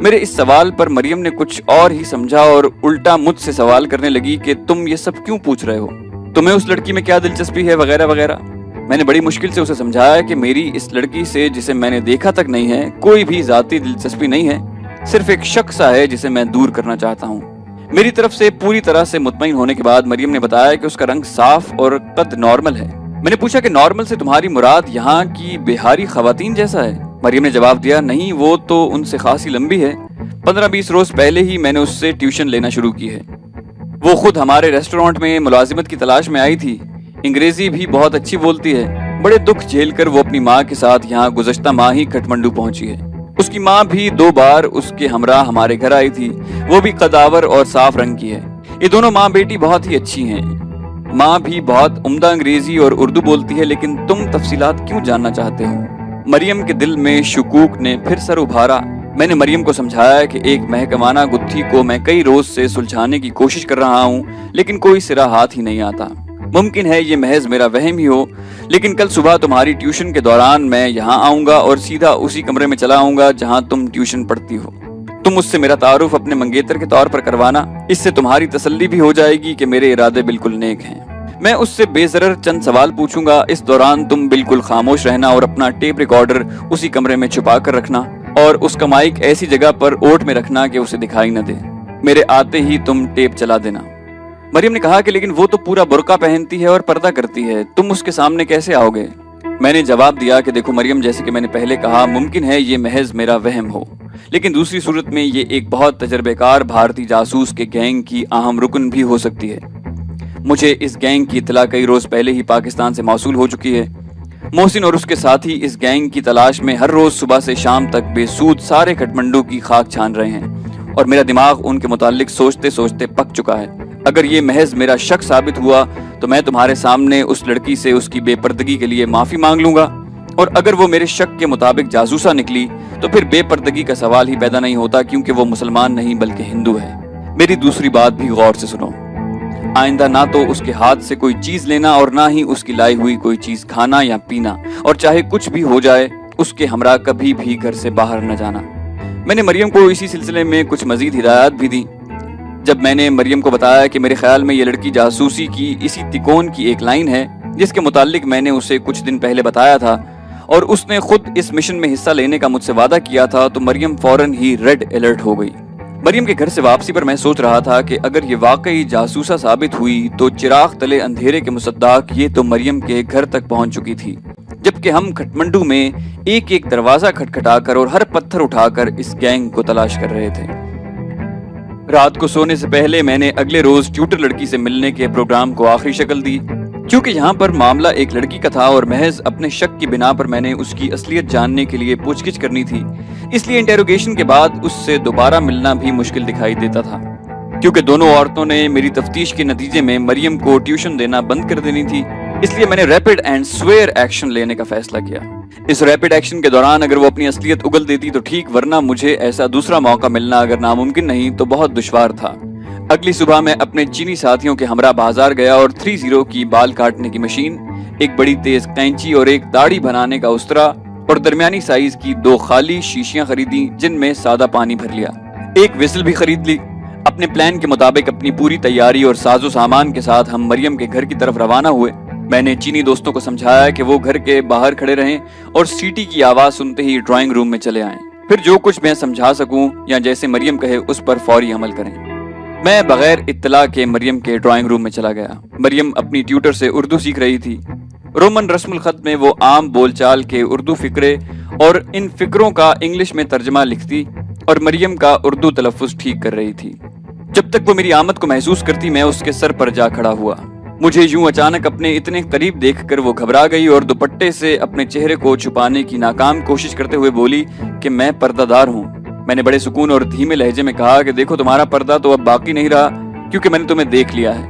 میرے اس سوال پر مریم نے کچھ اور ہی سمجھا اور الٹا مجھ سے سوال کرنے لگی کہ تم یہ سب کیوں پوچھ رہے ہو، تمہیں اس لڑکی میں کیا دلچسپی ہے وغیرہ وغیرہ۔ میں نے بڑی مشکل سے اسے سمجھایا کہ میری اس لڑکی سے، جسے میں نے دیکھا تک نہیں ہے، کوئی بھی ذاتی دلچسپی نہیں ہے، صرف ایک شخص ہے جسے میں دور کرنا چاہتا ہوں۔ میری طرف سے پوری طرح سے مطمئن ہونے کے بعد مریم نے بتایا کہ اس کا رنگ صاف اور قد نارمل ہے۔ میں نے پوچھا کہ نارمل سے تمہاری مراد یہاں کی بہاری خواتین جیسا ہے؟ مریم نے جواب دیا، نہیں، وہ تو ان سے خاصی لمبی ہے، 15-20 روز پہلے ہی میں نے اس سے ٹیوشن لینا شروع کی ہے۔ وہ خود ہمارے ریسٹورانٹ میں ملازمت کی تلاش میں آئی تھی، انگریزی بھی بہت اچھی بولتی ہے۔ بڑے دکھ جھیل کر وہ اپنی ماں کے ساتھ یہاں گزشتہ ماہ ہی کٹھمنڈو پہنچی ہے۔ اس کی ماں بھی 2 بار اس کے ہمراہ ہمارے گھر آئی تھی، وہ بھی قداور اور صاف رنگ کی ہے۔ یہ دونوں ماں بیٹی بہت ہی اچھی ہیں۔ ماں بھی بہت عمدہ انگریزی اور اردو بولتی ہے، لیکن تم تفصیلات کیوں جاننا چاہتے ہو؟ مریم کے دل میں شکوک نے پھر سر ابھارا۔ میں نے مریم کو سمجھایا کہ ایک محکمانہ گتھی کو میں کئی روز سے سلجھانے کی کوشش کر رہا ہوں، لیکن کوئی سرا ہاتھ ہی نہیں آتا۔ ممکن ہے یہ محض میرا وہم ہی ہو، لیکن کل صبح تمہاری ٹیوشن کے دوران میں یہاں آؤں گا اور سیدھا اسی کمرے میں چلا آؤں گا جہاں تم ٹیوشن پڑھتی ہو۔ تم اس سے میرا تعارف اپنے منگیتر کے طور پر کروانا، اس سے تمہاری تسلی بھی ہو جائے گی کہ میرے ارادے بالکل نیک ہیں۔ میں اس سے بے ضرر چند سوال پوچھوں گا، اس دوران تم بالکل خاموش رہنا اور اپنا ٹیپ ریکارڈر اسی کمرے میں چھپا کر رکھنا اور اس کا مائک ایسی جگہ پر اوٹ میں رکھنا کہ اسے دکھائی نہ دے۔ میرے آتے ہی تم ٹیپ چلا دینا۔ مریم نے کہا کہ لیکن وہ تو پورا برقع پہنتی ہے اور پردہ کرتی ہے، تم اس کے سامنے کیسے آؤ گے؟ میں نے جواب دیا کہ دیکھو مریم، جیسے کہ میں نے پہلے کہا، ممکن ہے یہ محض میرا وہم ہو، لیکن دوسری صورت میں یہ ایک بہت تجربے کار بھارتی جاسوس کے گینگ کی اہم رکن بھی ہو سکتی ہے۔ مجھے اس گینگ کی اطلاع کئی روز پہلے ہی پاکستان سے موصول ہو چکی ہے۔ محسن اور اس کے ساتھی اس گینگ کی تلاش میں ہر روز صبح سے شام تک بے سود سارے کٹھمنڈو کی خاک چھان رہے ہیں، اور میرا دماغ ان کے متعلق سوچتے سوچتے پک چکا ہے۔ اگر یہ محض میرا شک ثابت ہوا تو میں تمہارے سامنے اس لڑکی سے اس کی بے پردگی کے لیے معافی مانگ لوں گا، اور اگر وہ میرے شک کے مطابق جاسوسہ نکلی تو پھر بے پردگی کا سوال ہی پیدا نہیں ہوتا، کیونکہ وہ مسلمان نہیں بلکہ ہندو ہے۔ میری دوسری بات بھی غور سے سنو، آئندہ نہ تو اس کے ہاتھ سے کوئی چیز لینا اور نہ ہی اس کی لائی ہوئی کوئی چیز کھانا یا پینا، اور چاہے کچھ بھی ہو جائے اس کے ہمراہ کبھی بھی گھر سے باہر نہ جانا۔ میں نے مریم کو اسی سلسلے میں کچھ مزید ہدایات بھی دی۔ جب میں نے مریم کو بتایا کہ میرے خیال میں یہ لڑکی جاسوسی کی اسی تکون کی ایک لائن ہے جس کے متعلق میں نے اسے کچھ دن پہلے بتایا تھا، اور اس نے خود اس مشن میں حصہ لینے کا مجھ سے وعدہ کیا تھا، تو مریم فوراً ہی ریڈ الرٹ ہو گئی۔ مریم کے گھر سے واپسی پر میں سوچ رہا تھا کہ اگر یہ واقعی جاسوسہ ثابت ہوئی تو چراغ تلے اندھیرے کے مصداق یہ تو مریم کے گھر تک پہنچ چکی تھی، جبکہ ہم کٹھمنڈو میں ایک ایک دروازہ کھٹکھٹا کر اور ہر پتھر اٹھا کر اس گینگ کو تلاش کر رہے تھے۔ رات کو سونے سے پہلے میں نے اگلے روز ٹیوٹر لڑکی سے ملنے کے پروگرام کو آخری شکل دی۔ چونکہ یہاں پر معاملہ ایک لڑکی کا تھا اور محض اپنے شک کی بنا پر میں نے اس کی اصلیت جاننے کے لیے پوچھ گچھ کرنی تھی، اس لیے انٹیروگیشن کے بعد اس سے دوبارہ ملنا بھی مشکل دکھائی دیتا تھا، کیونکہ دونوں عورتوں نے میری تفتیش کے نتیجے میں مریم کو ٹیوشن دینا بند کر دینی تھی۔ اس لیے میں نے ریپڈ اینڈ سویر ایکشن لینے کا فیصلہ کیا۔ اس ریپڈ ایکشن کے دوران اگر وہ اپنی اصلیت اگل دیتی تو ٹھیک، ورنہ مجھے ایسا دوسرا موقع ملنا اگر ناممکن نہیں تو بہت دشوار تھا۔ اگلی صبح میں اپنے چینی ساتھیوں کے ہمراہ بازار گیا اور 30 کی بال کاٹنے کی مشین، ایک بڑی تیز قینچی اور ایک داڑھی بنانے کا استرا اور درمیانی سائز کی 2 خالی شیشیاں خریدی جن میں سادہ پانی بھر لیا۔ ایک ویسل بھی خرید لی۔ اپنے پلان کے مطابق اپنی پوری تیاری اور ساز و سامان کے ساتھ ہم مریم کے گھر کی طرف روانہ ہوئے۔ میں نے چینی دوستوں کو سمجھایا کہ وہ گھر کے باہر کھڑے رہیں اور سیٹی کی آواز سنتے ہی ڈرائنگ روم میں چلے آئیں، پھر جو کچھ میں سمجھا سکوں یا جیسے مریم کہے اس پر فوری عمل کریں۔ میں بغیر اطلاع کے مریم کے ڈرائنگ روم میں چلا گیا۔ مریم اپنی ٹیوٹر سے اردو سیکھ رہی تھی۔ رومن رسم الخط میں وہ عام بول چال کے اردو فقرے اور ان فقروں کا انگلش میں ترجمہ لکھتی اور مریم کا اردو تلفظ ٹھیک کر رہی تھی۔ جب تک وہ میری آمد کو محسوس کرتی میں اس کے سر پر جا کھڑا ہوا۔ مجھے یوں اچانک اپنے اتنے قریب دیکھ کر وہ گھبرا گئی اور دوپٹے سے اپنے چہرے کو چھپانے کی ناکام کوشش کرتے ہوئے بولی کہ میں پردہ دار ہوں۔ میں نے بڑے سکون اور دھیمے لہجے میں کہا کہ دیکھو تمہارا پردہ تو اب باقی نہیں رہا، کیونکہ میں نے تمہیں دیکھ لیا ہے۔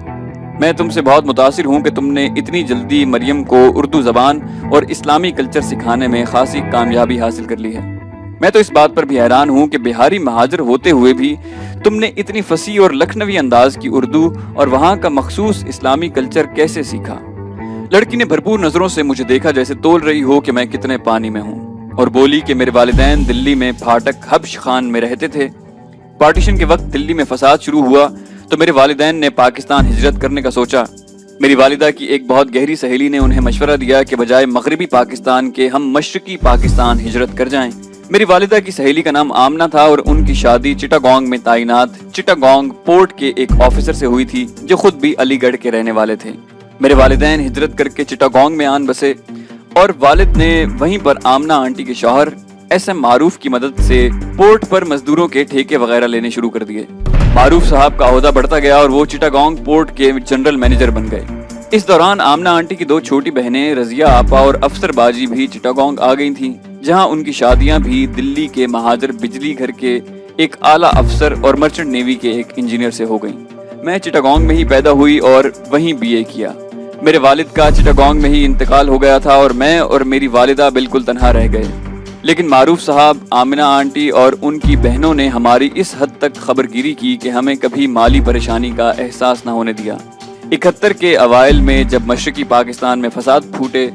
میں تم سے بہت متاثر ہوں کہ تم نے اتنی جلدی مریم کو اردو زبان اور اسلامی کلچر سکھانے میں خاصی کامیابی حاصل کر لی ہے۔ میں تو اس بات پر بھی حیران ہوں کہ بہاری مہاجر ہوتے ہوئے بھی تم نے اتنی فصیح اور لکھنوی انداز کی اردو اور وہاں کا مخصوص اسلامی کلچر کیسے سیکھا۔ لڑکی نے بھرپور نظروں سے مجھے دیکھا جیسے تول رہی ہو کہ میں کتنے پانی میں ہوں۔ اور بولی کہ میرے والدین دلی میں پھاٹک حبش خان میں رہتے تھے۔ پارٹیشن کے وقت دلی میں فساد شروع ہوا تو میرے والدین نے پاکستان ہجرت کرنے کا سوچا۔ میری والدہ کی ایک بہت گہری سہیلی نے انہیں مشورہ دیا کہ بجائے مغربی پاکستان کے ہم مشرقی پاکستان ہجرت کر جائیں۔ میری والدہ کی سہیلی کا نام آمنہ تھا اور ان کی شادی چٹاگانگ میں تعینات چٹاگانگ پورٹ کے ایک آفیسر سے ہوئی تھی جو خود بھی علی گڑھ کے رہنے والے تھے۔ میرے والدین ہجرت کر کے چٹاگانگ میں آن بسے اور والد نے وہیں پر آمنہ آنٹی کے شوہر ایس ایم معروف کی مدد سے پورٹ پر مزدوروں کے ٹھیکے وغیرہ لینے شروع کر دیے۔ معروف صاحب کا عہدہ بڑھتا گیا اور وہ چٹاگانگ پورٹ کے جنرل مینیجر بن گئے۔ اس دوران آمنہ آنٹی کی 2 چھوٹی بہنیں رضیہ آپا اور افسر باجی بھی چٹاگانگ آ گئی تھیں، جہاں ان کی شادیاں بھی دلی کے مہاجر بجلی گھر کے ایک اعلیٰ افسر اور مرچنٹ نیوی کے ایک انجینئر سے ہو گئیں۔ میں چٹاگانگ میں ہی پیدا ہوئی اور وہیں بی اے کیا۔ میرے والد کا چٹاگانگ میں ہی انتقال ہو گیا تھا اور میں اور میری والدہ بالکل تنہا رہ گئے، لیکن معروف صاحب، آمنہ آنٹی اور ان کی بہنوں نے ہماری اس حد تک خبر گیری کی کہ ہمیں کبھی مالی پریشانی کا احساس نہ ہونے دیا۔ 71 کے اوائل میں جب مشرقی پاکستان میں فساد پھوٹے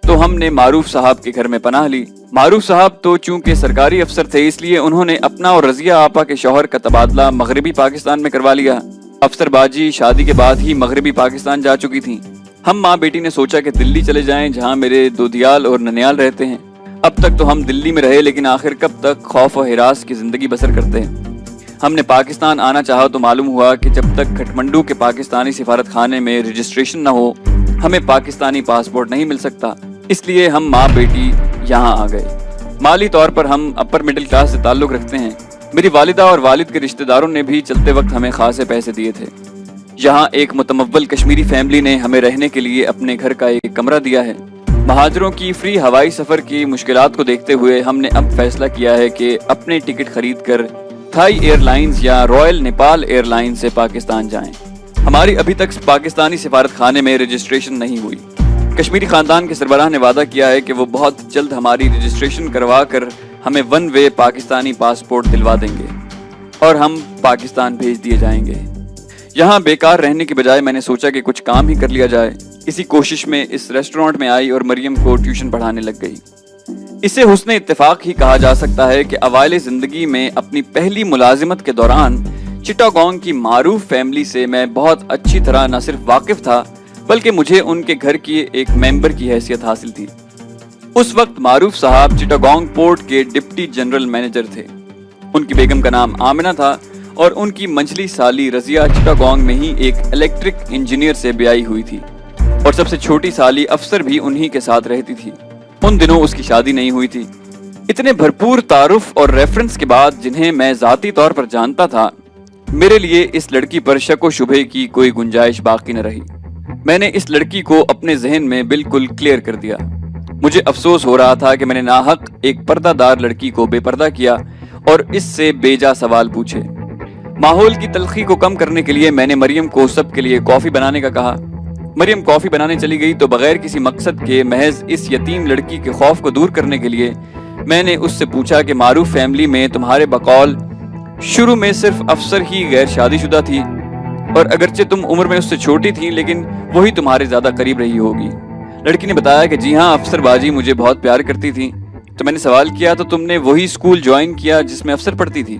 تو ہم نے معروف صاحب کے گھر میں پناہ لی۔ معروف صاحب تو چونکہ سرکاری افسر تھے اس لیے انہوں نے اپنا اور رضیہ آپا کے شوہر کا تبادلہ مغربی پاکستان میں کروا لیا۔ افسر باجی شادی کے بعد ہی مغربی پاکستان جا چکی تھیں۔ ہم ماں بیٹی نے سوچا کہ دلی چلے جائیں جہاں میرے دودیال اور ننیال رہتے ہیں۔ اب تک تو ہم دلی میں رہے لیکن آخر کب تک خوف و ہراس کی زندگی بسر کرتے ہیں۔ ہم نے پاکستان آنا چاہا تو معلوم ہوا کہ جب تک کھٹمنڈو کے پاکستانی سفارت خانے میں رجسٹریشن نہ ہو ہمیں پاکستانی پاسپورٹ نہیں مل سکتا، اس لیے ہم ماں بیٹی یہاں آ گئے۔ مالی طور پر ہم اپر مڈل کلاس سے تعلق رکھتے ہیں۔ میری والدہ اور والد کے رشتہ داروں نے بھی چلتے وقت ہمیں خاصے پیسے دیے تھے۔ یہاں ایک متمول کشمیری فیملی نے ہمیں رہنے کے لیے اپنے گھر کا ایک کمرہ دیا ہے۔ مہاجروں کی فری ہوائی سفر کی مشکلات کو دیکھتے ہوئے ہم نے اب فیصلہ کیا ہے کہ اپنے ٹکٹ خرید کر تھائی ایئر لائنز یا رائل نیپال ایئر لائن سے پاکستان جائیں۔ ہماری ابھی تک پاکستانی سفارت خانے میں رجسٹریشن نہیں ہوئی۔ کشمیری خاندان کے سربراہ نے وعدہ کیا ہے کہ وہ بہت جلد ہماری رجسٹریشن کروا کر ہمیں 1 وے پاکستانی پاسپورٹ دلوا دیں گے اور ہم پاکستان بھیج دیے جائیں گے۔ یہاں بیکار رہنے کی بجائے میں نے سوچا کہ کچھ کام ہی کر لیا جائے۔ اسی کوشش میں اس ریسٹورانٹ میں آئی اور مریم کو ٹیوشن پڑھانے لگ گئی۔ اسے حسن اتفاق ہی کہا جا سکتا ہے کہ اوائل زندگی میں اپنی پہلی ملازمت کے دوران چٹاگانگ کی معروف فیملی سے میں بہت اچھی طرح نہ صرف واقف تھا بلکہ مجھے ان کے گھر کی ایک ممبر کی حیثیت حاصل تھی۔ اس وقت معروف صاحب چٹاگانگ پورٹ کے ڈپٹی جنرل مینیجر تھے۔ ان کی بیگم کا نام آمنہ تھا اور ان کی منجلی سالی رضیہ چٹاگانگ میں ہی ایک الیکٹرک انجینئر سے بیائی ہوئی تھی اور سب سے چھوٹی سالی افسر بھی انہی کے ساتھ رہتی تھی۔ ان دنوں اس کی شادی نہیں ہوئی تھی۔ اتنے بھرپور تعارف اور ریفرنس کے بعد جنہیں میں ذاتی طور پر جانتا تھا، میرے لیے اس لڑکی پر شک و شبہ کی کوئی گنجائش باقی نہ رہی۔ میں نے اس لڑکی کو اپنے ذہن میں بالکل کلیئر کر دیا۔ مجھے افسوس ہو رہا تھا کہ میں نے ناحق ایک پردہ دار لڑکی کو بے پردہ کیا اور اس سے بے جا سوال پوچھے۔ ماحول کی تلخی کو کم کرنے کے لیے میں نے مریم کو سب کے لیے کافی بنانے کا کہا۔ مریم کافی بنانے چلی گئی تو بغیر کسی مقصد کے محض اس یتیم لڑکی کے خوف کو دور کرنے کے لیے میں نے اس سے پوچھا کہ معروف فیملی میں تمہارے بقول شروع میں صرف افسر ہی غیر شادی شدہ تھی اور اگرچہ تم عمر میں اس سے چھوٹی تھی لیکن وہی تمہارے زیادہ قریب رہی ہوگی۔ لڑکی نے بتایا کہ جی ہاں، افسر باجی مجھے بہت پیار کرتی تھی۔ تو میں نے سوال کیا تو تم نے وہی اسکول جوائن کیا جس میں افسر پڑھتی تھی؟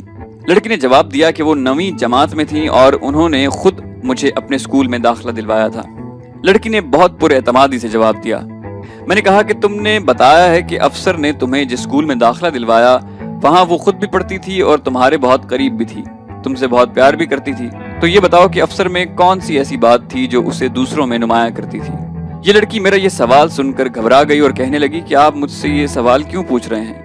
لڑکی نے جواب دیا کہ وہ 9ویں جماعت میں تھی اور انہوں نے خود مجھے اپنے اسکول میں داخلہ دلوایا تھا۔ لڑکی نے بہت پر اعتمادی سے جواب دیا۔ میں نے کہا کہ تم نے بتایا ہے کہ افسر نے تمہیں جس اسکول میں داخلہ دلوایا وہاں وہ خود بھی پڑھتی تھی اور تمہارے بہت قریب بھی تھی، تم سے بہت پیار بھی کرتی تھی، تو یہ بتاؤ کہ افسر میں کون سی ایسی بات تھی جو اسے دوسروں میں نمایاں کرتی تھی؟ یہ لڑکی میرا یہ سوال سن کر گھبرا گئی اور کہنے لگی کہ آپ مجھ سے یہ سوال کیوں پوچھ رہے ہیں؟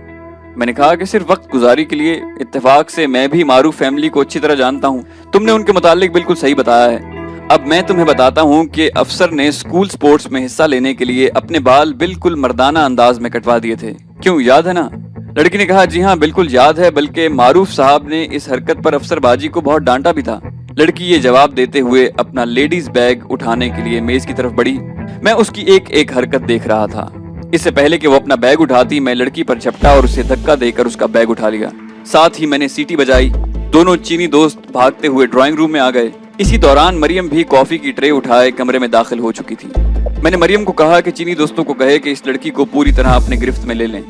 میں نے کہا کہ صرف وقت گزاری کے لیے، اتفاق سے میں بھی معروف فیملی کو اچھی طرح جانتا ہوں۔ تم نے ان کے متعلق بالکل صحیح بتایا ہے۔ اب میں تمہیں بتاتا ہوں کہ افسر نے اسکول سپورٹس میں حصہ لینے کے لیے اپنے بال بالکل مردانہ انداز میں کٹوا دیے تھے، کیوں یاد ہے نا؟ لڑکی نے کہا جی ہاں بالکل یاد ہے، بلکہ معروف صاحب نے اس حرکت پر افسر باجی کو بہت ڈانٹا بھی تھا۔ لڑکی یہ جواب دیتے ہوئے اپنا لیڈیز بیگ اٹھانے کے لیے میز کی طرف بڑھی۔ میں اس کی ایک ایک حرکت دیکھ رہا تھا۔ اس سے پہلے کہ وہ اپنا بیگ اٹھاتی میں لڑکی پر جھپٹا اور اسے دھکا دے کر اس کا بیگ اٹھا لیا۔ ساتھ ہی میں نے سیٹی بجائی۔ دونوں چینی دوست بھاگتے ہوئے ڈرائنگ روم میں آ گئے۔ اسی دوران مریم بھی کافی کی ٹرے اٹھائے کمرے میں داخل ہو چکی تھی۔ میں نے مریم کو کہا کہ چینی دوستوں کو کہے کہ اس لڑکی کو پوری طرح اپنے گرفت میں لے لیں۔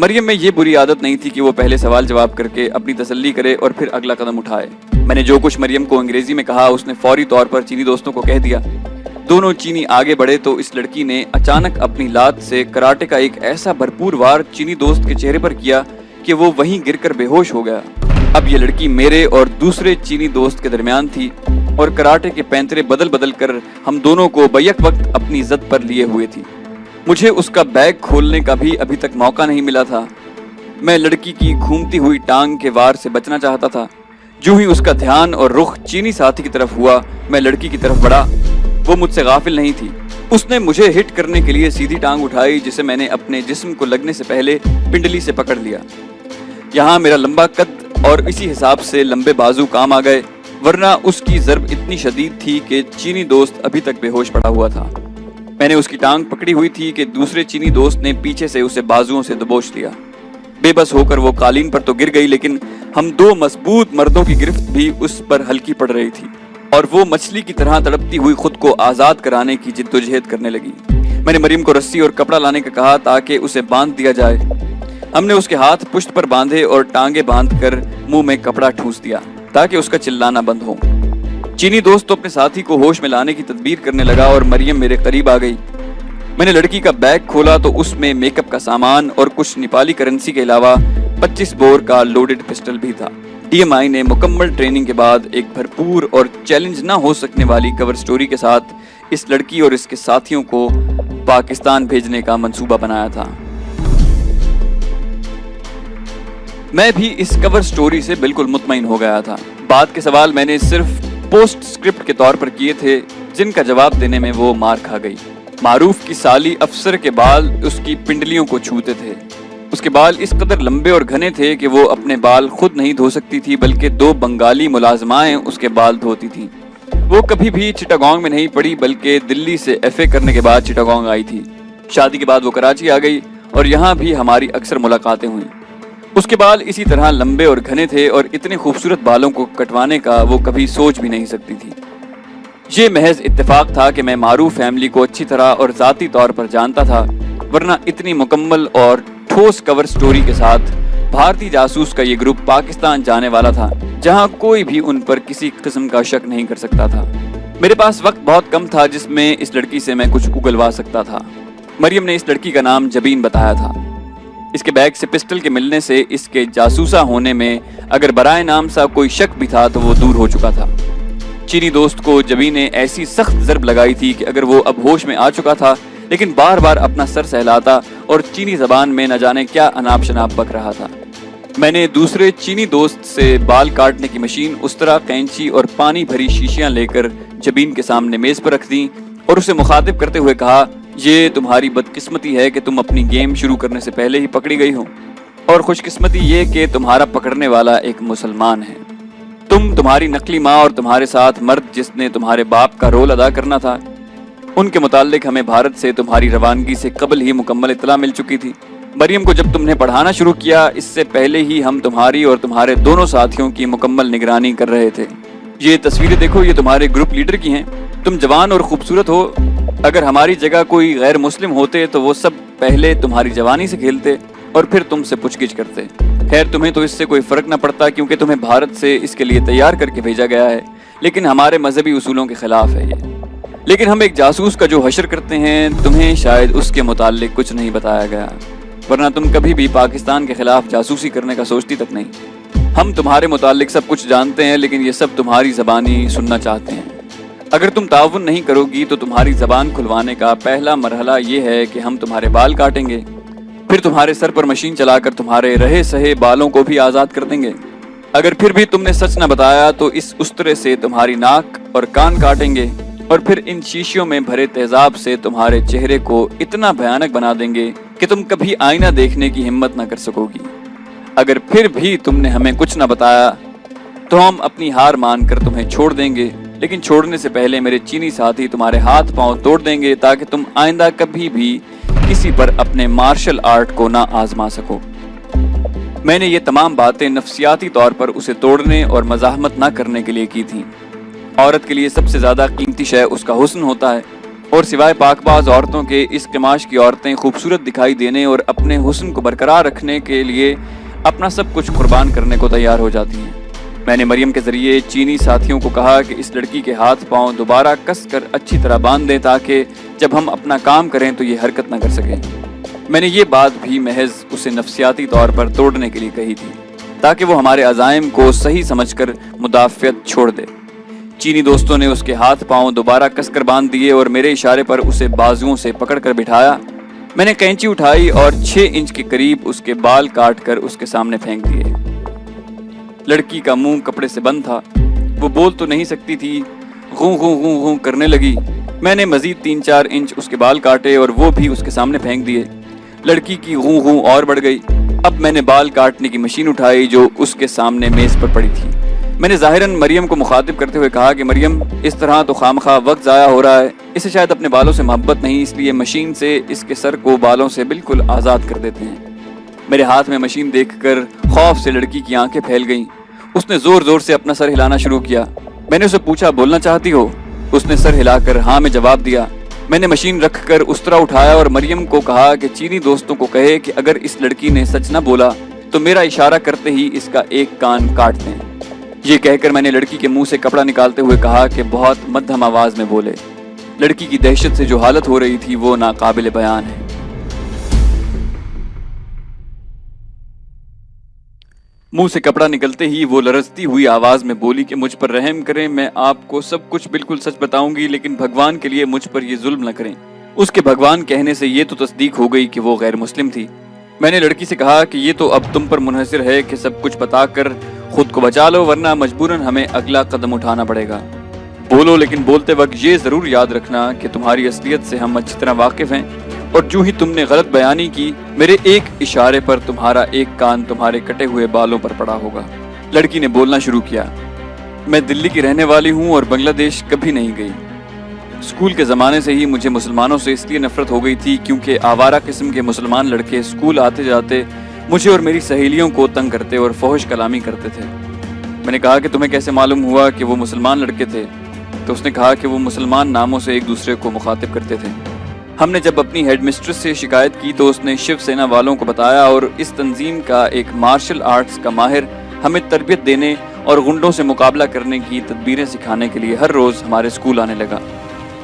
مریم میں یہ بری عادت نہیں تھی کہ وہ پہلے سوال جواب کر کے اپنی تسلی کرے اور پھر اگلا قدم اٹھائے۔ میں نے جو کچھ مریم کو انگریزی میں کہا اس نے فوری طور پر چینی دوستوں کو کہہ دیا۔ دونوں چینی آگے بڑھے تو اس لڑکی نے اچانک اپنی لات سے کراٹے کا ایک ایسا بھرپور وار چینی دوست کے چہرے پر کیا کہ وہ وہیں گر کر بے ہوش ہو گیا۔ اب یہ لڑکی میرے اور دوسرے چینی دوست کے درمیان تھی اور کراٹے کے پینترے بدل بدل کر ہم دونوں کو بیک وقت اپنی زد پر لیے ہوئے تھی۔ مجھے اس کا بیگ کھولنے کا بھی ابھی تک موقع نہیں ملا تھا۔ میں لڑکی کی گھومتی ہوئی ٹانگ کے وار سے بچنا چاہتا تھا۔ جو ہی اس کا دھیان اور رخ چینی ساتھی کی طرف ہوا، میں لڑکی کی طرف بڑھا۔ وہ مجھ سے غافل نہیں تھی۔ اس نے مجھے ہٹ کرنے کے لیے سیدھی ٹانگ اٹھائی جسے میں نے اپنے جسم کو لگنے سے پہلے پنڈلی سے پکڑ لیا۔ یہاں میرا لمبا قد اور اسی حساب سے لمبے بازو کام آ گئے، ورنہ اس کی ضرب اتنی شدید تھی کہ چینی دوست ابھی تک بے ہوش پڑا ہوا تھا۔ میں نے اس کی ٹانگ پکڑی ہوئی تھی کہ دوسرے چینی دوست نے پیچھے سے اسے بازوؤں سے دبوچ لیا۔ بے بس ہو کر وہ قالین پر تو گر گئی، لیکن ہم دو مضبوط مردوں کی گرفت بھی اس پر ہلکی پڑ رہی تھی اور وہ مچھلی کی طرح تڑپتی ہوئی خود کو آزاد کرانے کی جدوجہد کرنے لگی۔ میں نے مریم کو رسی اور کپڑا لانے کا کہا تاکہ اسے باندھ دیا جائے۔ ہم نے اس کے ہاتھ پشت پر باندھے اور ٹانگیں باندھ کر منہ میں کپڑا ٹھونس دیا تاکہ اس کا چلانا بند ہو۔ چینی دوست تو اپنے ساتھی کو ہوش میں لانے کی تدبیر کرنے لگا اور مریم میرے قریب آ گئی۔ میں نے لڑکی کا بیگ کھولا تو اس میں میک اپ کا سامان اور کچھ نیپالی کرنسی کے علاوہ 25 بور کا لوڈڈ پسٹل بھی تھا۔ ڈی ایم آئی نے مکمل ٹریننگ کے بعد ایک بھرپور اور چیلنج نہ ہو سکنے والی کور سٹوری کے ساتھ اس لڑکی اور اس کے ساتھیوں کو پاکستان بھیجنے کا منصوبہ بنایا تھا۔ میں بھی اس کور سٹوری سے بالکل مطمئن ہو گیا تھا۔ بعد کے سوال میں نے صرف پوسٹ سکرپٹ کے طور پر کیے تھے جن کا جواب دینے میں وہ مار کھا گئی۔ معروف کی سالی افسر کے بال اس کی پنڈلیوں کو چھوتے تھے۔ اس کے بال اس قدر لمبے اور گھنے تھے کہ وہ اپنے بال خود نہیں دھو سکتی تھی بلکہ 2 بنگالی ملازمائیں اس کے بال دھوتی تھیں۔ وہ کبھی بھی چٹاگانگ میں نہیں پڑی بلکہ دلی سے ایف اے کرنے کے بعد چٹاگانگ آئی تھی۔ شادی کے بعد وہ کراچی آ گئی اور یہاں بھی ہماری اکثر ملاقاتیں ہوئیں۔ اس کے بال اسی طرح لمبے اور گھنے تھے اور اتنے خوبصورت بالوں کو کٹوانے کا وہ کبھی سوچ بھی نہیں سکتی تھی۔ یہ محض اتفاق تھا کہ میں معروف فیملی کو اچھی طرح اور ذاتی طور پر جانتا تھا، ورنہ اتنی مکمل اور ٹھوس کور سٹوری کے ساتھ بھارتی جاسوس کا یہ گروپ پاکستان جانے والا تھا جہاں کوئی بھی ان پر کسی قسم کا شک نہیں کر سکتا تھا۔ میرے پاس وقت بہت کم تھا جس میں اس لڑکی سے میں کچھ اگلوا سکتا تھا۔ مریم نے اس لڑکی کا نام جبین بتایا تھا۔ اس کے بیگ سے پسٹل کے ملنے سے اس کے جاسوسا ہونے میں اگر برائے نام سا کوئی شک بھی تھا تو وہ دور ہو چکا تھا۔ چینی دوست کو جبین نے ایسی سخت ضرب لگائی تھی کہ اگر وہ اب ہوش میں آ چکا تھا لیکن بار بار اپنا سر سہلاتا اور چینی زبان میں نہ جانے کیا اناپ شناپ بک رہا تھا۔ میں نے دوسرے چینی دوست سے بال کاٹنے کی مشین، استرا، کینچی اور پانی بھری شیشیاں لے کر جبین کے سامنے میز پر رکھ دیں اور اسے مخاطب کرتے ہوئے کہا، یہ تمہاری بدقسمتی ہے کہ تم اپنی گیم شروع کرنے سے پہلے ہی پکڑی گئی ہو، اور خوش قسمتی یہ کہ تمہارا پکڑنے والا ایک مسلمان ہے۔ تمہاری نقلی ماں اور تمہارے ساتھ مرد جس نے تمہارے باپ کا رول ادا کرنا تھا، ان کے متعلق ہمیں بھارت سے تمہاری روانگی سے قبل ہی مکمل اطلاع مل چکی تھی۔ مریم کو جب تم نے پڑھانا شروع کیا اس سے پہلے ہی ہم تمہاری اور تمہارے دونوں ساتھیوں کی مکمل نگرانی کر رہے تھے۔ یہ تصویریں دیکھو، یہ تمہارے گروپ لیڈر کی ہیں۔ تم جوان اور خوبصورت ہو، اگر ہماری جگہ کوئی غیر مسلم ہوتے تو وہ سب پہلے تمہاری جوانی سے کھیلتے اور پھر تم سے پوچھ گچھ کرتے۔ خیر تمہیں تو اس سے کوئی فرق نہ پڑتا کیونکہ تمہیں بھارت سے اس کے لیے تیار کر کے بھیجا گیا ہے، لیکن ہمارے مذہبی اصولوں کے خلاف ہے یہ۔ لیکن ہم ایک جاسوس کا جو حشر کرتے ہیں، تمہیں شاید اس کے متعلق کچھ نہیں بتایا گیا، ورنہ تم کبھی بھی پاکستان کے خلاف جاسوسی کرنے کا سوچتی تک نہیں۔ ہم تمہارے متعلق سب کچھ جانتے ہیں لیکن یہ سب تمہاری زبانی سننا چاہتے ہیں۔ اگر تم تعاون نہیں کرو گی تو تمہاری زبان کھلوانے کا پہلا مرحلہ یہ ہے کہ ہم تمہارے بال کاٹیں گے، پھر تمہارے سر پر مشین چلا کر تمہارے رہے سہے بالوں کو بھی آزاد کر دیں گے۔ اگر پھر بھی تم نے سچ نہ بتایا تو اس استرے سے تمہاری ناک اور کان کاٹیں گے اور پھر ان شیشیوں میں بھرے تیزاب سے تمہارے چہرے کو اتنا بھیانک بنا دیں گے کہ تم کبھی آئینہ دیکھنے کی ہمت نہ کر سکو گی۔ اگر پھر بھی تم نے ہمیں کچھ نہ بتایا تو ہم اپنی ہار مان کر تمہیں چھوڑ دیں گے، لیکن چھوڑنے سے پہلے میرے چینی ساتھی تمہارے ہاتھ پاؤں توڑ دیں گے تاکہ تم آئندہ کبھی بھی کسی پر اپنے مارشل آرٹ کو نہ آزما سکو۔ میں نے یہ تمام باتیں نفسیاتی طور پر اسے توڑنے اور مزاحمت نہ کرنے کے لیے کی تھیں۔ عورت کے لیے سب سے زیادہ قیمتی شے اس کا حسن ہوتا ہے، اور سوائے پاکباز عورتوں کے اس قماش کی عورتیں خوبصورت دکھائی دینے اور اپنے حسن کو برقرار رکھنے کے لیے اپنا سب کچھ قربان کرنے کو تیار ہو جاتی ہیں۔ میں نے مریم کے ذریعے چینی ساتھیوں کو کہا کہ اس لڑکی کے ہاتھ پاؤں دوبارہ کس کر اچھی طرح باندھ دیں تاکہ جب ہم اپنا کام کریں تو یہ حرکت نہ کر سکیں۔ میں نے یہ بات بھی محض اسے نفسیاتی طور پر توڑنے کے لیے کہی تھی تاکہ وہ ہمارے عزائم کو صحیح سمجھ کر مدافعت چھوڑ دے۔ چینی دوستوں نے اس کے ہاتھ پاؤں دوبارہ کس کر باندھ دیے اور میرے اشارے پر اسے بازوؤں سے پکڑ کر بٹھایا۔ میں نے کینچی اٹھائی اور 6 انچ کے قریب اس کے بال کاٹ کر اس کے سامنے پھینک دیے۔ لڑکی کا منہ کپڑے سے بند تھا، وہ بول تو نہیں سکتی تھی، غوں غوں غوں غوں کرنے لگی۔ میں نے مزید 3-4 انچ اس کے بال کاٹے اور وہ بھی اس کے سامنے پھینک دیے۔ لڑکی کی غوں غوں اور بڑھ گئی۔ اب میں نے بال کاٹنے کی مشین اٹھائی جو اس کے سامنے میز پر پڑی تھی۔ میں نے ظاہراً مریم کو مخاطب کرتے ہوئے کہا کہ مریم، اس طرح تو خامخواہ وقت ضائع ہو رہا ہے، اسے شاید اپنے بالوں سے محبت نہیں، اس لیے مشین سے اس کے سر کو بالوں سے بالکل آزاد کر دیتے ہیں۔ میرے ہاتھ میں مشین دیکھ کر خوف سے لڑکی کی آنکھیں پھیل گئیں۔ اس نے زور زور سے اپنا سر ہلانا شروع کیا۔ میں نے اسے پوچھا، بولنا چاہتی ہو؟ اس نے سر ہلا کر ہاں میں جواب دیا۔ میں نے مشین رکھ کر اس طرح اٹھایا اور مریم کو کہا کہ چینی دوستوں کو کہے کہ اگر اس لڑکی نے سچ نہ بولا تو میرا اشارہ کرتے ہی اس کا ایک کان کاٹ دیں۔ یہ کہہ کر میں نے لڑکی کے منہ سے کپڑا نکالتے ہوئے کہا کہ بہت مدھم آواز میں بولے۔ لڑکی کی دہشت سے جو حالت ہو رہی تھی وہ ناقابل بیان ہے۔ منہ سے کپڑا نکلتے ہی وہ لرزتی ہوئی آواز میں بولی کہ مجھ پر رحم کریں، میں آپ کو سب کچھ بالکل سچ بتاؤں گی، لیکن بھگوان کے لیے مجھ پر یہ ظلم نہ کریں۔ اس کے بھگوان کہنے سے یہ تو تصدیق ہو گئی کہ وہ غیر مسلم تھی۔ میں نے لڑکی سے کہا کہ یہ تو اب تم پر منحصر ہے کہ سب کچھ بتا کر خود کو بچا لو، ورنہ مجبوراً ہمیں اگلا قدم اٹھانا پڑے گا۔ بولو، لیکن بولتے وقت یہ ضرور یاد رکھنا کہ تمہاری اصلیت سے ہم اچھی طرح واقف ہیں، اور جو ہی تم نے غلط بیانی کی، میرے ایک اشارے پر تمہارا ایک کان تمہارے کٹے ہوئے بالوں پر پڑا ہوگا۔ لڑکی نے بولنا شروع کیا۔ میں دلی کی رہنے والی ہوں اور بنگلہ دیش کبھی نہیں گئی۔ اسکول کے زمانے سے ہی مجھے مسلمانوں سے اس لیے نفرت ہو گئی تھی کیونکہ آوارہ قسم کے مسلمان لڑکے اسکول آتے جاتے مجھے اور میری سہیلیوں کو تنگ کرتے اور فحش کلامی کرتے تھے۔ میں نے کہا کہ تمہیں کیسے معلوم ہوا کہ وہ مسلمان لڑکے تھے؟ تو اس نے کہا کہ وہ مسلمان ناموں سے ایک دوسرے کو مخاطب کرتے تھے۔ ہم نے جب اپنی ہیڈ مسٹرس سے شکایت کی تو اس نے شیو سینا والوں کو بتایا اور اس تنظیم کا ایک مارشل آرٹس کا ماہر ہمیں تربیت دینے اور غنڈوں سے مقابلہ کرنے کی تدبیریں سکھانے کے لیے ہر روز ہمارے اسکول آنے لگا۔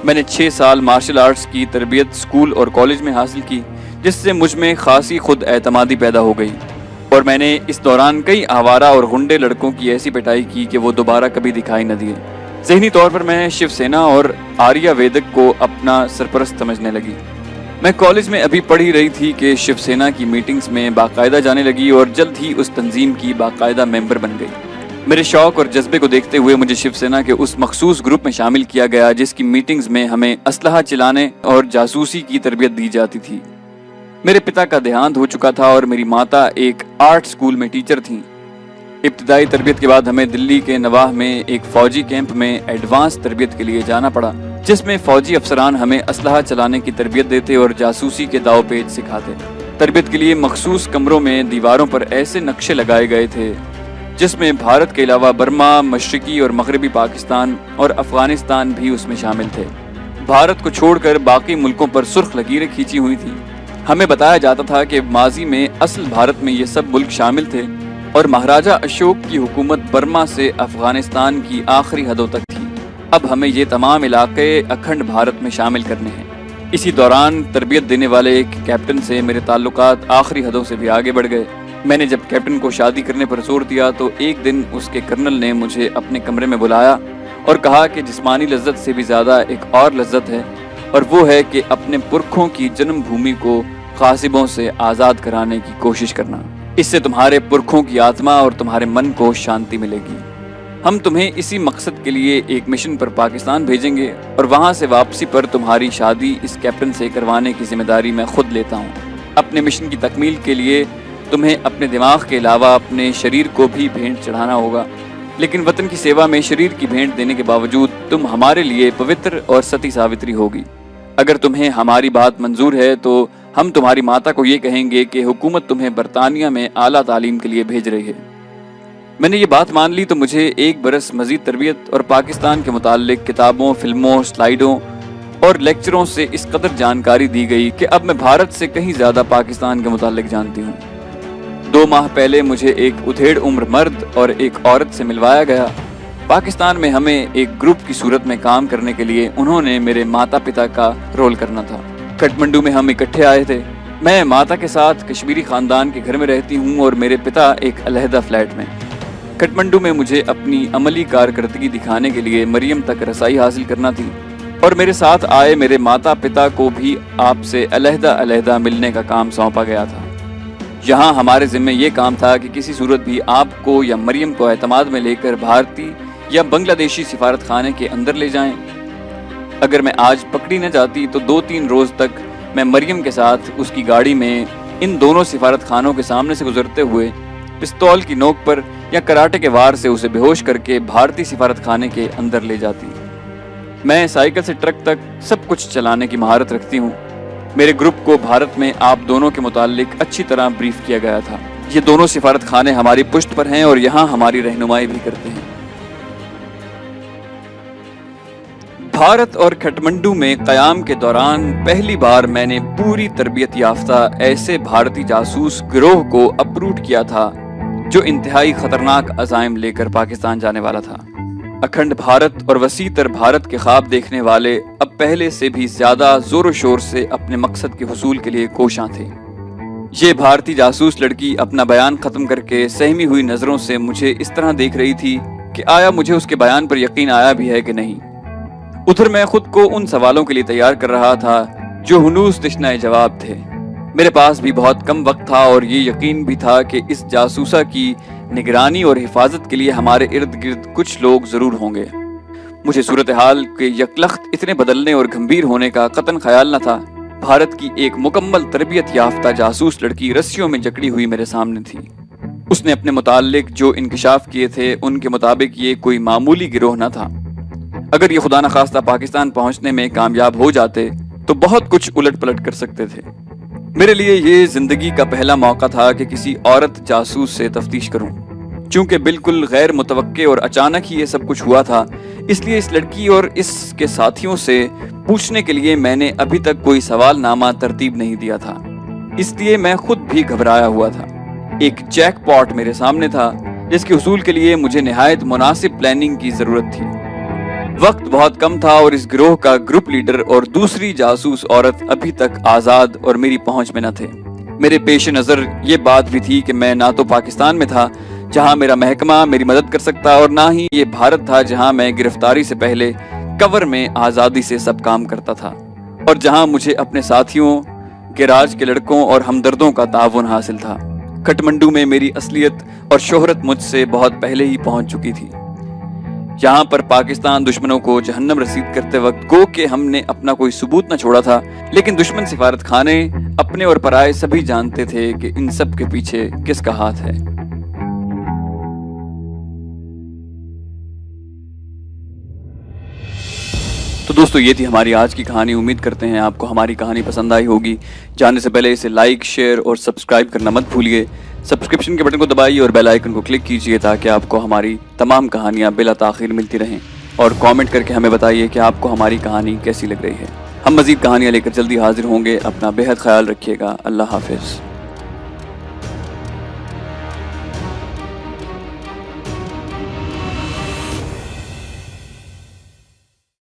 میں نے 6 سال مارشل آرٹس کی تربیت اسکول اور کالج میں حاصل کی، جس سے مجھ میں خاصی خود اعتمادی پیدا ہو گئی، اور میں نے اس دوران کئی آوارہ اور غنڈے لڑکوں کی ایسی پٹائی کی کہ وہ دوبارہ کبھی دکھائی نہ دیے۔ ذہنی طور پر میں شیو سینا اور آریہ ویدک کو اپنا سرپرست سمجھنے لگی۔ میں کالج میں ابھی پڑھ ہی رہی تھی کہ شیو سینا کی میٹنگز میں باقاعدہ جانے لگی اور جلد ہی اس تنظیم کی باقاعدہ ممبر بن گئی۔ میرے شوق اور جذبے کو دیکھتے ہوئے مجھے شیو سینا کے اس مخصوص گروپ میں شامل کیا گیا جس کی میٹنگز میں ہمیں اسلحہ چلانے اور جاسوسی کی تربیت دی جاتی تھی۔ میرے پتا کا دیہانت ہو چکا تھا اور میری ماتا ایک آرٹ اسکول میں ٹیچر تھیں۔ ابتدائی تربیت کے بعد ہمیں دلی کے نواح میں ایک فوجی کیمپ میں ایڈوانس تربیت کے لیے جانا پڑا، جس میں فوجی افسران ہمیں اسلحہ چلانے کی تربیت دیتے اور جاسوسی کے داؤ پیچ سکھاتے۔ تربیت کے لیے مخصوص کمروں میں دیواروں پر ایسے نقشے لگائے گئے تھے جس میں بھارت کے علاوہ برما، مشرقی اور مغربی پاکستان اور افغانستان بھی اس میں شامل تھے۔ بھارت کو چھوڑ کر باقی ملکوں پر سرخ لکیریں کھینچی ہوئی تھیں۔ ہمیں بتایا جاتا تھا کہ ماضی میں اصل بھارت میں یہ سب ملک شامل تھے اور مہاراجہ اشوک کی حکومت برما سے افغانستان کی آخری حدوں تک تھی۔ اب ہمیں یہ تمام علاقے اکھنڈ بھارت میں شامل کرنے ہیں۔ اسی دوران تربیت دینے والے ایک کیپٹن سے میرے تعلقات آخری حدوں سے بھی آگے بڑھ گئے۔ میں نے جب کیپٹن کو شادی کرنے پر زور دیا تو ایک دن اس کے کرنل نے مجھے اپنے کمرے میں بلایا اور کہا کہ جسمانی لذت سے بھی زیادہ ایک اور لذت ہے، اور وہ ہے کہ اپنے پرکھوں کی جنم بھومی کو غاصبوں سے آزاد کرانے کی کوشش کرنا۔ اس سے تمہارے پرکھوں کی آتما اور تمہارے من کو شانتی ملے گی۔ ہم تمہیں اسی مقصد کے لیے ایک مشن پر پاکستان بھیجیں گے اور وہاں سے واپسی پر تمہاری شادی اس کیپٹن سے کروانے کی ذمہ داری میں خود لیتا ہوں۔ اپنے مشن کی تکمیل کے لیے تمہیں اپنے دماغ کے علاوہ اپنے شریر کو بھی بھینٹ چڑھانا ہوگا، لیکن وطن کی سیوا میں شریر کی بھینٹ دینے کے باوجود تم ہمارے لیے پوتر اور ستی ساوتری ہوگی۔ اگر تمہیں ہماری بات منظور ہے تو ہم تمہاری ماتا کو یہ کہیں گے کہ حکومت تمہیں برطانیہ میں اعلیٰ تعلیم کے لیے بھیج رہی ہے۔ میں نے یہ بات مان لی تو مجھے 1 برس مزید تربیت اور پاکستان کے متعلق کتابوں، فلموں، سلائیڈوں اور لیکچروں سے اس قدر جانکاری دی گئی کہ اب میں بھارت سے کہیں زیادہ پاکستان کے متعلق جانتی ہوں۔ 2 ماہ پہلے مجھے ایک ادھیڑ عمر مرد اور ایک عورت سے ملوایا گیا۔ پاکستان میں ہمیں ایک گروپ کی صورت میں کام کرنے کے لیے انہوں نے میرے ماتا پتا کا رول کرنا تھا۔ کٹھمنڈو میں ہم اکٹھے آئے تھے۔ میں ماتا کے ساتھ کشمیری خاندان کے گھر میں رہتی ہوں اور میرے پتا ایک علیحدہ فلیٹ میں۔ کٹھمنڈو میں مجھے اپنی عملی کارکردگی دکھانے کے لیے مریم تک رسائی حاصل کرنا تھی، اور میرے ساتھ آئے میرے ماتا پتا کو بھی آپ سے علیحدہ ملنے کا کام سونپا گیا تھا۔ یہاں ہمارے ذمہ یہ کام تھا کہ کسی صورت بھی آپ کو یا مریم کو اعتماد میں لے کر بھارتی یا بنگلہ دیشی سفارت خانے کے اندر لے جائیں۔ اگر میں آج پکڑی نہ جاتی تو 2-3 روز تک میں مریم کے ساتھ اس کی گاڑی میں ان دونوں سفارت خانوں کے سامنے سے گزرتے ہوئے پستول کی نوک پر یا کراٹے کے وار سے اسے بے ہوش کر کے بھارتی سفارت خانے کے اندر لے جاتی۔ میں سائیکل سے ٹرک تک سب کچھ چلانے کی مہارت رکھتی ہوں۔ میرے گروپ کو بھارت میں آپ دونوں کے متعلق اچھی طرح بریف کیا گیا تھا۔ یہ دونوں سفارت خانے ہماری پشت پر ہیں اور یہاں ہماری رہنمائی بھی کرتے ہیں۔ بھارت اور کھٹمنڈو میں قیام کے دوران پہلی بار میں نے پوری تربیت یافتہ ایسے بھارتی جاسوس گروہ کو اپروٹ کیا تھا جو انتہائی خطرناک عزائم لے کر پاکستان جانے والا تھا۔ اکھنڈ بھارت اور وسیع تر بھارت کے خواب دیکھنے والے اب پہلے سے بھی زیادہ زور و شور سے اپنے مقصد کے حصول کے لیے کوشاں تھے۔ یہ بھارتی جاسوس لڑکی اپنا بیان ختم کر کے سہمی ہوئی نظروں سے مجھے اس طرح دیکھ رہی تھی کہ آیا مجھے اس کے بیان پر یقین آیا بھی ہے کہ نہیں۔ ادھر میں خود کو ان سوالوں کے لیے تیار کر رہا تھا جو ہنوز تشنہ جواب تھے۔ میرے پاس بھی بہت کم وقت تھا اور یہ یقین بھی تھا کہ اس جاسوسہ کی نگرانی اور حفاظت کے لیے ہمارے ارد گرد کچھ لوگ ضرور ہوں گے۔ مجھے صورتحال کے یکلخت اتنے بدلنے اور گھمبیر ہونے کا قطعاً خیال نہ تھا۔ بھارت کی ایک مکمل تربیت یافتہ جاسوس لڑکی رسیوں میں جکڑی ہوئی میرے سامنے تھی۔ اس نے اپنے متعلق جو انکشاف کیے تھے ان کے مطابق یہ کوئی معمولی گروہ نہ تھا۔ اگر یہ خدا نخواستہ پاکستان پہنچنے میں کامیاب ہو جاتے تو بہت کچھ الٹ پلٹ کر سکتے تھے۔ میرے لیے یہ زندگی کا پہلا موقع تھا کہ کسی عورت جاسوس سے تفتیش کروں۔ چونکہ بالکل غیر متوقع اور اچانک ہی یہ سب کچھ ہوا تھا، اس لیے اس لڑکی اور اس کے ساتھیوں سے پوچھنے کے لیے میں نے ابھی تک کوئی سوال نامہ ترتیب نہیں دیا تھا، اس لیے میں خود بھی گھبرایا ہوا تھا۔ ایک جیک پاٹ میرے سامنے تھا جس کے حصول کے لیے مجھے نہایت مناسب پلاننگ کی ضرورت تھی۔ وقت بہت کم تھا اور اس گروہ کا گروپ لیڈر اور دوسری جاسوس عورت ابھی تک آزاد اور میری پہنچ میں نہ تھے۔ میرے پیش نظر یہ بات بھی تھی کہ میں نہ تو پاکستان میں تھا جہاں میرا محکمہ میری مدد کر سکتا اور نہ ہی یہ بھارت تھا جہاں میں گرفتاری سے پہلے کور میں آزادی سے سب کام کرتا تھا، اور جہاں مجھے اپنے ساتھیوں، گیراج کے لڑکوں اور ہمدردوں کا تعاون حاصل تھا۔ کھٹمنڈو میں میری اصلیت اور شہرت مجھ سے بہت پہلے ہی پہنچ چکی تھی۔ یہاں پر پاکستان دشمنوں کو جہنم رسید کرتے وقت گو کہ ہم نے اپنا کوئی ثبوت نہ چھوڑا تھا، لیکن دشمن سفارت خانے اپنے اور پرائے سبھی جانتے تھے کہ ان سب کے پیچھے کس کا ہاتھ ہے۔ تو دوستو یہ تھی ہماری آج کی کہانی۔ امید کرتے ہیں آپ کو ہماری کہانی پسند آئی ہوگی۔ جانے سے پہلے اسے لائک، شیئر اور سبسکرائب کرنا مت بھولیے۔ سبسکرپشن کے بٹن کو دبائیے اور بیل آئیکن کو کلک کیجیے تاکہ آپ کو ہماری تمام کہانیاں بلا تاخیر ملتی رہیں، اور کامنٹ کر کے ہمیں بتائیے کہ آپ کو ہماری کہانی کیسی لگ رہی ہے۔ ہم مزید کہانیاں لے کر جلدی حاضر ہوں گے۔ اپنا بے حد خیال رکھیے گا۔ اللہ حافظ۔